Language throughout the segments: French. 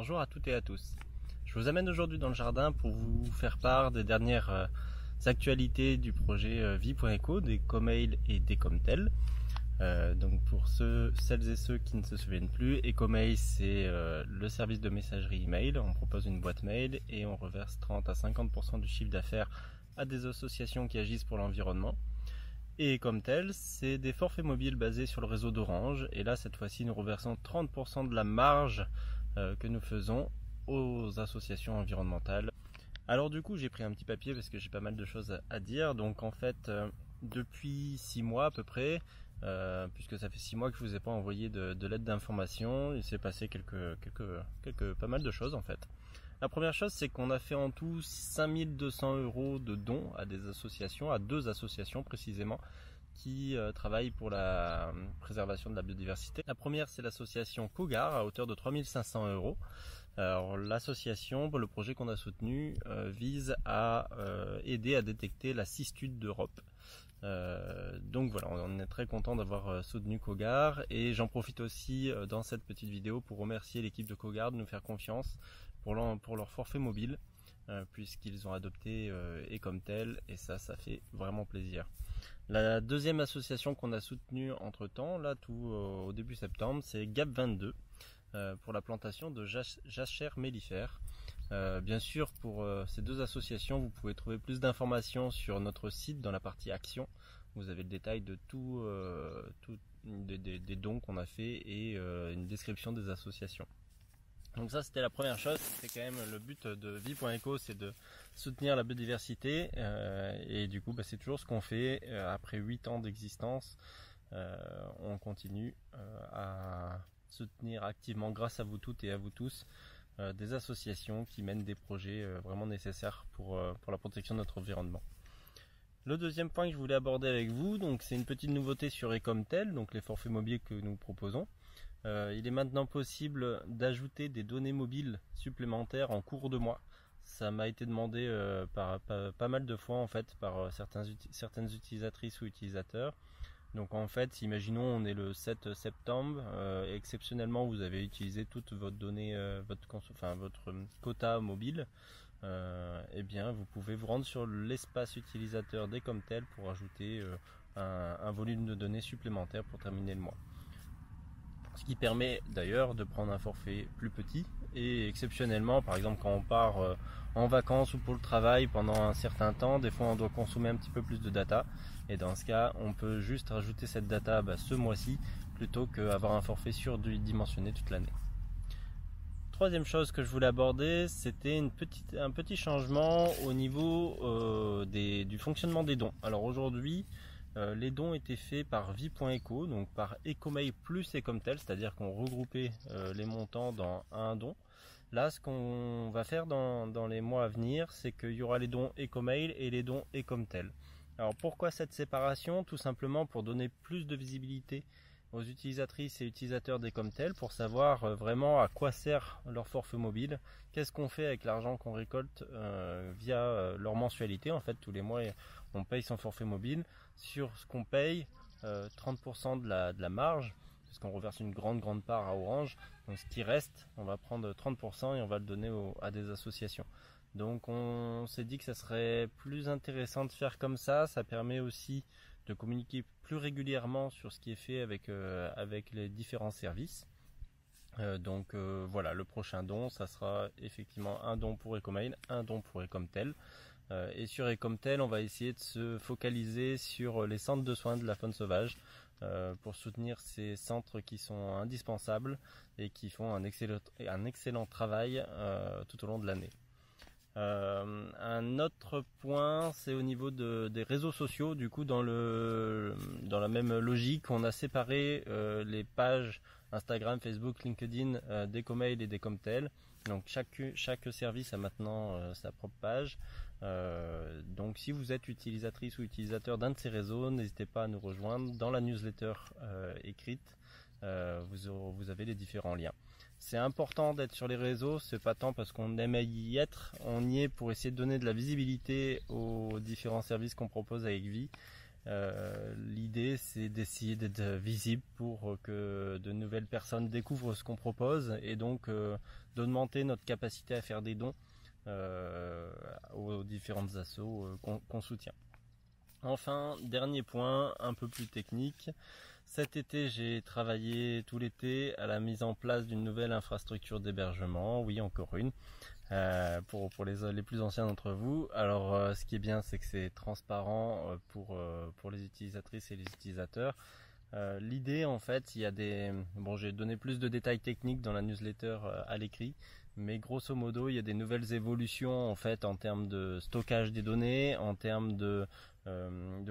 Bonjour à toutes et à tous. Je vous amène aujourd'hui dans le jardin pour vous faire part des dernières actualités du projet Vie.eco, d'Ecomail et d'Ecomtel. Donc pour celles et ceux qui ne se souviennent plus, Ecomail c'est le service de messagerie email. On propose une boîte mail et on reverse 30 à 50% du chiffre d'affaires à des associations qui agissent pour l'environnement. Et Ecomtel, c'est des forfaits mobiles basés sur le réseau d'Orange. Et là, cette fois-ci, nous reversons 30% de la marge que nous faisons aux associations environnementales. Alors du coup, j'ai pris un petit papier parce que j'ai pas mal de choses à dire. Donc en fait, depuis 6 mois à peu près, puisque ça fait 6 mois que je vous ai pas envoyé de lettre d'information, il s'est passé pas mal de choses en fait. La première chose, c'est qu'on a fait en tout 5200 € de dons à des associations, à 2 associations précisément, qui travaillent pour la préservation de la biodiversité. La première, c'est l'association Cogar, à hauteur de 3500 €. Alors l'association, le projet qu'on a soutenu, vise à aider à détecter la cistude d'Europe. Donc voilà, on est très content d'avoir soutenu Cogar, et j'en profite aussi dans cette petite vidéo pour remercier l'équipe de Cogar de nous faire confiance pour leur forfait mobile, puisqu'ils ont adopté Ecomtel, et ça fait vraiment plaisir. La deuxième association qu'on a soutenue entre temps, là au début septembre, c'est GAP22 pour la plantation de jachères mellifères. Bien sûr, pour ces 2 associations, vous pouvez trouver plus d'informations sur notre site dans la partie action. Vous avez le détail de des dons qu'on a fait et une description des associations. Donc ça, c'était la première chose. C'est quand même le but de Vie.eco, c'est de soutenir la biodiversité, et du coup c'est toujours ce qu'on fait. Après 8 ans d'existence, on continue à soutenir activement, grâce à vous toutes et à vous tous, des associations qui mènent des projets vraiment nécessaires pour la protection de notre environnement. Le deuxième point que je voulais aborder avec vous, donc c'est une petite nouveauté sur Ecomtel, donc les forfaits mobiles que nous proposons. Il est maintenant possible d'ajouter des données mobiles supplémentaires en cours de mois. Ça m'a été demandé pas mal de fois en fait par certaines utilisatrices ou utilisateurs. Donc en fait, imaginons on est le 7 septembre, exceptionnellement vous avez utilisé toute votre donnée, votre quota mobile, et bien vous pouvez vous rendre sur l'espace utilisateur d'Ecomtel pour ajouter un volume de données supplémentaire pour terminer le mois. Ce qui permet d'ailleurs de prendre un forfait plus petit, et exceptionnellement, par exemple quand on part en vacances ou pour le travail pendant un certain temps, des fois on doit consommer un petit peu plus de data, et dans ce cas on peut juste rajouter cette data ce mois-ci plutôt qu'avoir un forfait surdimensionné toute l'année. Troisième chose que je voulais aborder, c'était un petit changement au niveau du fonctionnement des dons. Alors aujourd'hui, les dons étaient faits par Vie.eco, donc par Ecomail plus Ecomtel, c'est-à-dire qu'on regroupait les montants dans un don. Là, ce qu'on va faire dans les mois à venir, c'est qu'il y aura les dons Ecomail et les dons Ecomtel. Alors pourquoi cette séparation? Tout simplement pour donner plus de visibilité aux utilisatrices et utilisateurs d'Ecomtel, pour savoir vraiment à quoi sert leur forfait mobile, qu'est-ce qu'on fait avec l'argent qu'on récolte via leur mensualité. En fait, tous les mois on paye son forfait mobile. Sur ce qu'on paye, 30% de la marge, puisqu'on reverse une grande part à Orange. Donc ce qui reste, on va prendre 30% et on va le donner à des associations. Donc on s'est dit que ça serait plus intéressant de faire comme ça. Ça permet aussi de communiquer plus régulièrement sur ce qui est fait avec les différents services. Donc voilà, le prochain don, ça sera effectivement un don pour Ecomail, un don pour Ecomtel. Et sur Ecomtel, on va essayer de se focaliser sur les centres de soins de la faune sauvage, pour soutenir ces centres qui sont indispensables et qui font un excellent travail tout au long de l'année. Un autre point, c'est au niveau des réseaux sociaux. Du coup, dans la même logique, on a séparé les pages Instagram, Facebook, LinkedIn d'Ecomail et d'Ecomtel. Donc chaque service a maintenant sa propre page. Donc si vous êtes utilisatrice ou utilisateur d'un de ces réseaux, n'hésitez pas à nous rejoindre dans la newsletter écrite. Vous avez les différents liens. C'est important d'être sur les réseaux, c'est pas tant parce qu'on aime y être, on y est pour essayer de donner de la visibilité aux différents services qu'on propose avec Vie. L'idée c'est d'essayer d'être visible pour que de nouvelles personnes découvrent ce qu'on propose et donc d'augmenter notre capacité à faire des dons aux différentes assos qu'on soutient. Enfin, dernier point, un peu plus technique. Cet été, j'ai travaillé tout l'été à la mise en place d'une nouvelle infrastructure d'hébergement. Oui, encore une. Pour les plus anciens d'entre vous. Alors, ce qui est bien, c'est que c'est transparent pour les utilisatrices et les utilisateurs. L'idée, en fait, il y a j'ai donné plus de détails techniques dans la newsletter à l'écrit. Mais grosso modo, il y a des nouvelles évolutions en fait en termes de stockage des données, en termes de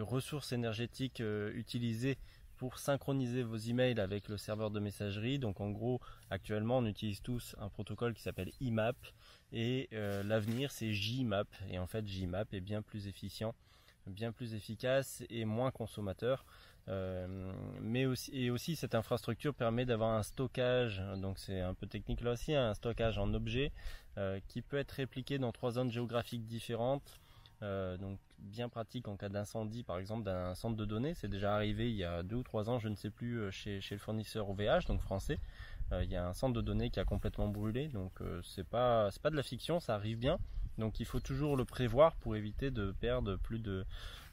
ressources énergétiques utilisées pour synchroniser vos emails avec le serveur de messagerie. Donc en gros, actuellement, on utilise tous un protocole qui s'appelle IMAP et l'avenir c'est JMAP. Et en fait, JMAP est bien plus efficient, bien plus efficace et moins consommateur. Mais aussi cette infrastructure permet d'avoir un stockage, donc c'est un peu technique là aussi, un stockage en objet qui peut être répliqué dans 3 zones géographiques différentes. Donc bien pratique en cas d'incendie par exemple d'un centre de données. C'est déjà arrivé il y a 2 ou 3 ans, je ne sais plus, chez le fournisseur OVH, donc français. Il y a un centre de données qui a complètement brûlé, donc c'est pas de la fiction, ça arrive bien. Donc il faut toujours le prévoir pour éviter de perdre plus de...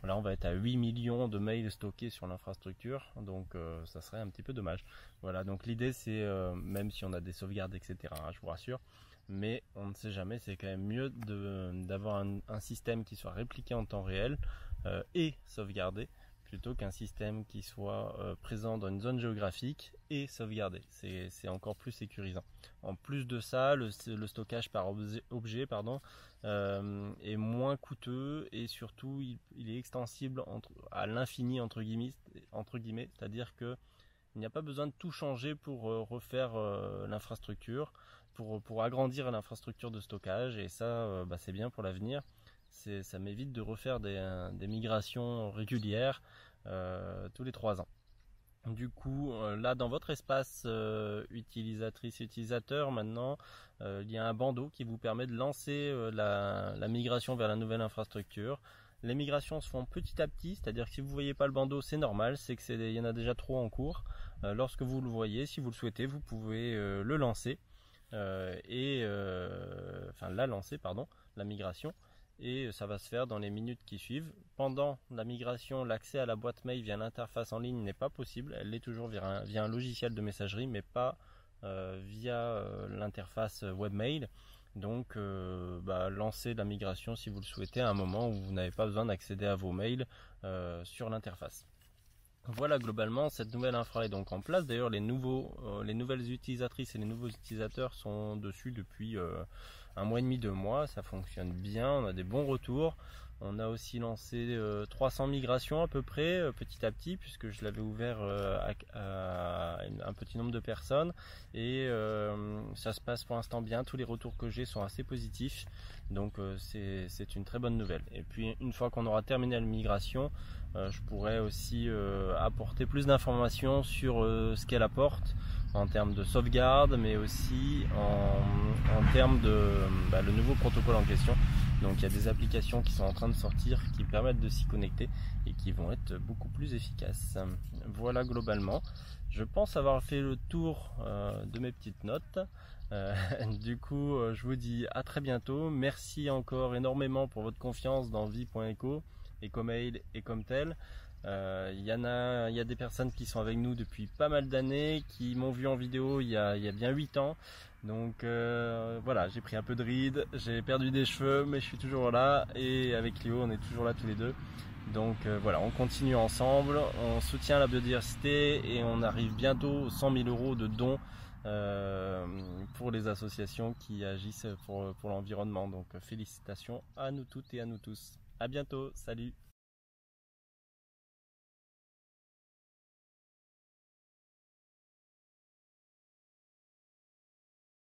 Là on va être à 8 millions de mails stockés sur l'infrastructure, donc ça serait un petit peu dommage. Voilà, donc l'idée c'est, même si on a des sauvegardes etc, je vous rassure, mais on ne sait jamais, c'est quand même mieux d'avoir un système qui soit répliqué en temps réel et sauvegardé, plutôt qu'un système qui soit présent dans une zone géographique et sauvegardé. C'est encore plus sécurisant. En plus de ça, le stockage par objet est moins coûteux et surtout il est extensible à l'infini entre guillemets, c'est-à-dire que il n'y a pas besoin de tout changer pour refaire l'infrastructure, pour agrandir l'infrastructure de stockage, et ça c'est bien pour l'avenir. Ça m'évite de refaire des migrations régulières tous les 3 ans. Du coup, là dans votre espace utilisateur maintenant, il y a un bandeau qui vous permet de lancer la migration vers la nouvelle infrastructure. Les migrations se font petit à petit, c'est-à-dire que si vous ne voyez pas le bandeau, c'est normal, c'est qu'il y en a déjà trop en cours. Lorsque vous le voyez, si vous le souhaitez, vous pouvez le lancer, la lancer, la migration. Et ça va se faire dans les minutes qui suivent. Pendant la migration, l'accès à la boîte mail via l'interface en ligne n'est pas possible. Elle l'est toujours via un logiciel de messagerie, mais pas via l'interface webmail. Donc lancez la migration si vous le souhaitez à un moment où vous n'avez pas besoin d'accéder à vos mails sur l'interface. Voilà, globalement cette nouvelle infra est donc en place. D'ailleurs les nouvelles utilisatrices et les nouveaux utilisateurs sont dessus depuis 1 mois et demi, 2 mois. Ça fonctionne bien, on a des bons retours. On a aussi lancé 300 migrations à peu près, petit à petit, puisque je l'avais ouvert à un petit nombre de personnes. Et ça se passe pour l'instant bien, tous les retours que j'ai sont assez positifs. Donc c'est une très bonne nouvelle. Et puis une fois qu'on aura terminé la migration, je pourrais aussi apporter plus d'informations sur ce qu'elle apporte en termes de sauvegarde, mais aussi en termes de le nouveau protocole en question. Donc il y a des applications qui sont en train de sortir qui permettent de s'y connecter et qui vont être beaucoup plus efficaces. Voilà globalement. Je pense avoir fait le tour de mes petites notes. Du coup, je vous dis à très bientôt. Merci encore énormément pour votre confiance dans vie.eco, Ecomail et comme tel. Il y a des personnes qui sont avec nous depuis pas mal d'années, qui m'ont vu en vidéo il y a bien 8 ans. Donc voilà, j'ai pris un peu de rides, j'ai perdu des cheveux, mais je suis toujours là. Et avec Léo, on est toujours là tous les deux. Donc voilà, on continue ensemble, on soutient la biodiversité et on arrive bientôt aux 100 000 € de dons pour les associations qui agissent pour l'environnement. Donc félicitations à nous toutes et à nous tous. À bientôt, salut!